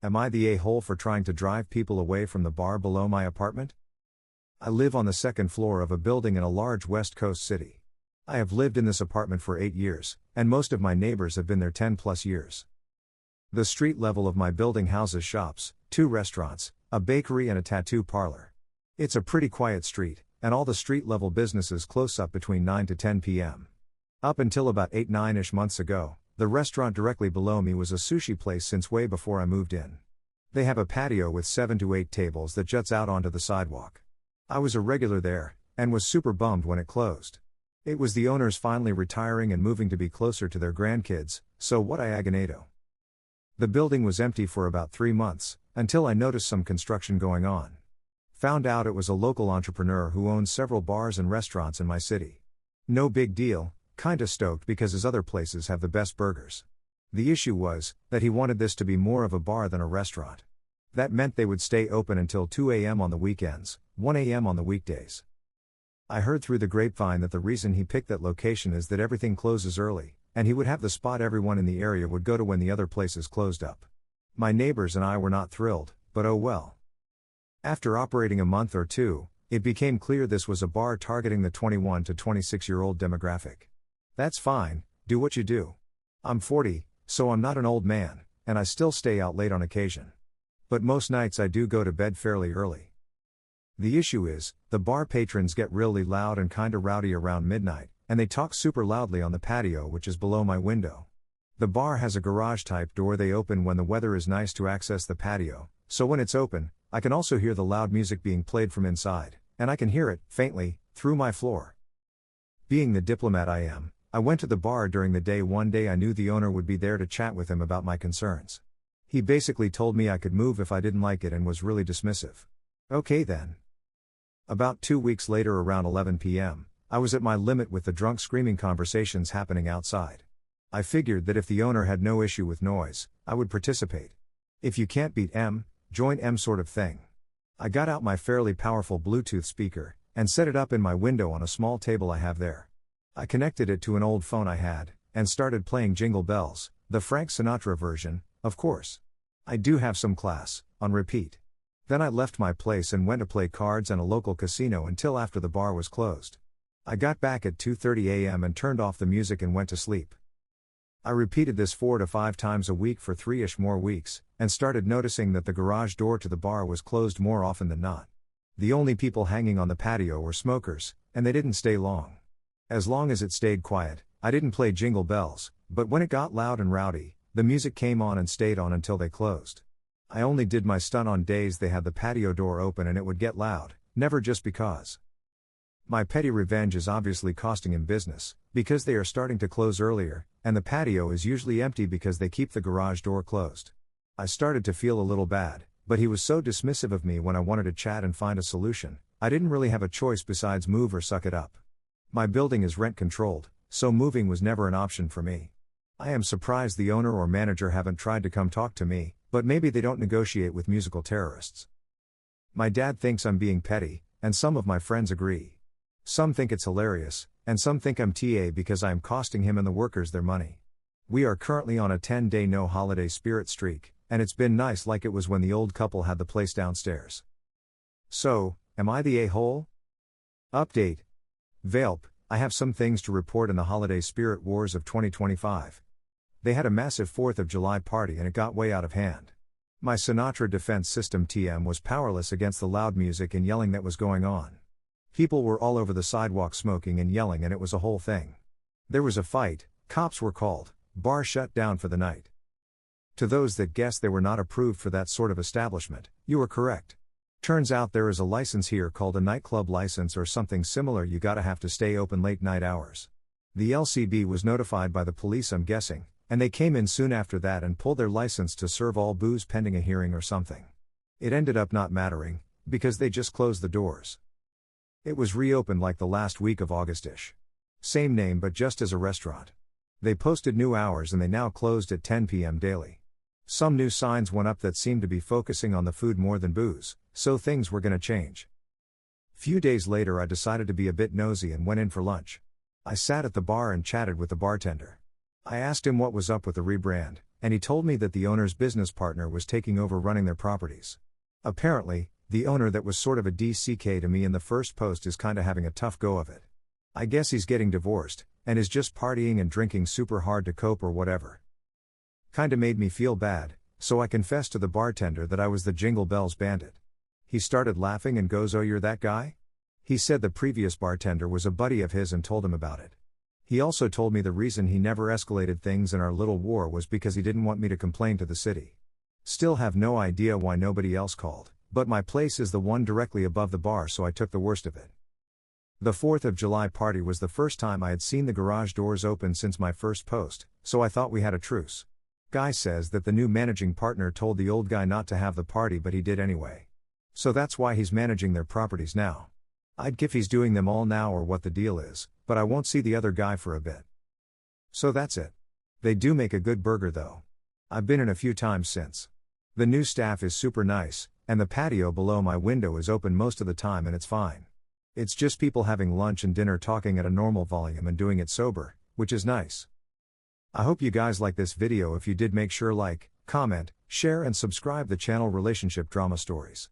Am I the a-hole for trying to drive people away from the bar below my apartment? I live on the second floor of a building in a large West Coast city. I have lived in this apartment for 8 years, and most of my neighbors have been there 10 plus years. The street level of my building houses shops, 2 restaurants, a bakery and a tattoo parlor. It's a pretty quiet street, and all the street level businesses close up between 9 to 10 p.m. Up until about 8-9-ish months ago, the restaurant directly below me was a sushi place since way before I moved in. They have a patio with 7 to 8 tables that juts out onto the sidewalk. I was a regular there, and was super bummed when it closed. It was the owners finally retiring and moving to be closer to their grandkids, so what I agonato. The building was empty for about 3 months, until I noticed some construction going on. Found out it was a local entrepreneur who owns several bars and restaurants in my city. No big deal, kinda stoked because his other places have the best burgers. The issue was, that he wanted this to be more of a bar than a restaurant. That meant they would stay open until 2 a.m. on the weekends, 1 a.m. on the weekdays. I heard through the grapevine that the reason he picked that location is that everything closes early, and he would have the spot everyone in the area would go to when the other places closed up. My neighbors and I were not thrilled, but oh well. After operating a month or two, it became clear this was a bar targeting the 21 to 26-year-old demographic. That's fine, do what you do. I'm 40, so I'm not an old man, and I still stay out late on occasion. But most nights I do go to bed fairly early. The issue is, the bar patrons get really loud and kinda rowdy around midnight, and they talk super loudly on the patio which is below my window. The bar has a garage-type door they open when the weather is nice to access the patio, so when it's open, I can also hear the loud music being played from inside, and I can hear it, faintly, through my floor. Being the diplomat I am, I went to the bar during the day one day. I knew the owner would be there to chat with him about my concerns. He basically told me I could move if I didn't like it and was really dismissive. Okay then. About 2 weeks later around 11 p.m., I was at my limit with the drunk screaming conversations happening outside. I figured that if the owner had no issue with noise, I would participate. If you can't beat M, join M sort of thing. I got out my fairly powerful Bluetooth speaker, and set it up in my window on a small table I have there. I connected it to an old phone I had, and started playing Jingle Bells, the Frank Sinatra version, of course. I do have some class, on repeat. Then I left my place and went to play cards and a local casino until after the bar was closed. I got back at 2:30 a.m. and turned off the music and went to sleep. I repeated this 4 to 5 times a week for 3-ish more weeks, and started noticing that the garage door to the bar was closed more often than not. The only people hanging on the patio were smokers, and they didn't stay long. As long as it stayed quiet, I didn't play Jingle Bells, but when it got loud and rowdy, the music came on and stayed on until they closed. I only did my stunt on days they had the patio door open and it would get loud, never just because. My petty revenge is obviously costing him business, because they are starting to close earlier, and the patio is usually empty because they keep the garage door closed. I started to feel a little bad, but he was so dismissive of me when I wanted to chat and find a solution, I didn't really have a choice besides move or suck it up. My building is rent controlled, so moving was never an option for me. I am surprised the owner or manager haven't tried to come talk to me, but maybe they don't negotiate with musical terrorists. My dad thinks I'm being petty, and some of my friends agree. Some think it's hilarious, and some think I'm TA because I am costing him and the workers their money. We are currently on a 10-day no holiday spirit streak, and it's been nice like it was when the old couple had the place downstairs. So, am I the a-hole? Update. Velp, I have some things to report in the holiday spirit wars of 2025. They had a massive 4th of July party and it got way out of hand. My Sinatra defense system TM was powerless against the loud music and yelling that was going on. People were all over the sidewalk smoking and yelling and it was a whole thing. There was a fight, cops were called, bar shut down for the night. To those that guessed they were not approved for that sort of establishment, you were correct. Turns out there is a license here called a nightclub license or something similar. You gotta have to stay open late night hours. The LCB was notified by the police, I'm guessing, and they came in soon after that and pulled their license to serve all booze pending a hearing or something. It ended up not mattering, because they just closed the doors. It was reopened like the last week of August-ish. Same name but just as a restaurant. They posted new hours and they now closed at 10 p.m. daily. Some new signs went up that seemed to be focusing on the food more than booze, so things were gonna change. Few days later I decided to be a bit nosy and went in for lunch. I sat at the bar and chatted with the bartender. I asked him what was up with the rebrand, and he told me that the owner's business partner was taking over running their properties. Apparently, the owner that was sort of a DCK to me in the first post is kinda having a tough go of it. I guess he's getting divorced, and is just partying and drinking super hard to cope or whatever. Kinda made me feel bad, so I confessed to the bartender that I was the Jingle Bells bandit. He started laughing and goes, "Oh, you're that guy?" He said the previous bartender was a buddy of his and told him about it. He also told me the reason he never escalated things in our little war was because he didn't want me to complain to the city. Still have no idea why nobody else called, but my place is the one directly above the bar, so I took the worst of it. The 4th of July party was the first time I had seen the garage doors open since my first post, so I thought we had a truce. Guy says that the new managing partner told the old guy not to have the party, but he did anyway. So that's why he's managing their properties now. I'd give he's doing them all now or what the deal is, but I won't see the other guy for a bit. So that's it. They do make a good burger though. I've been in a few times since. The new staff is super nice, and the patio below my window is open most of the time and it's fine. It's just people having lunch and dinner talking at a normal volume and doing it sober, which is nice. I hope you guys like this video. If you did, make sure like, comment, share and subscribe the channel Relationship Drama Stories.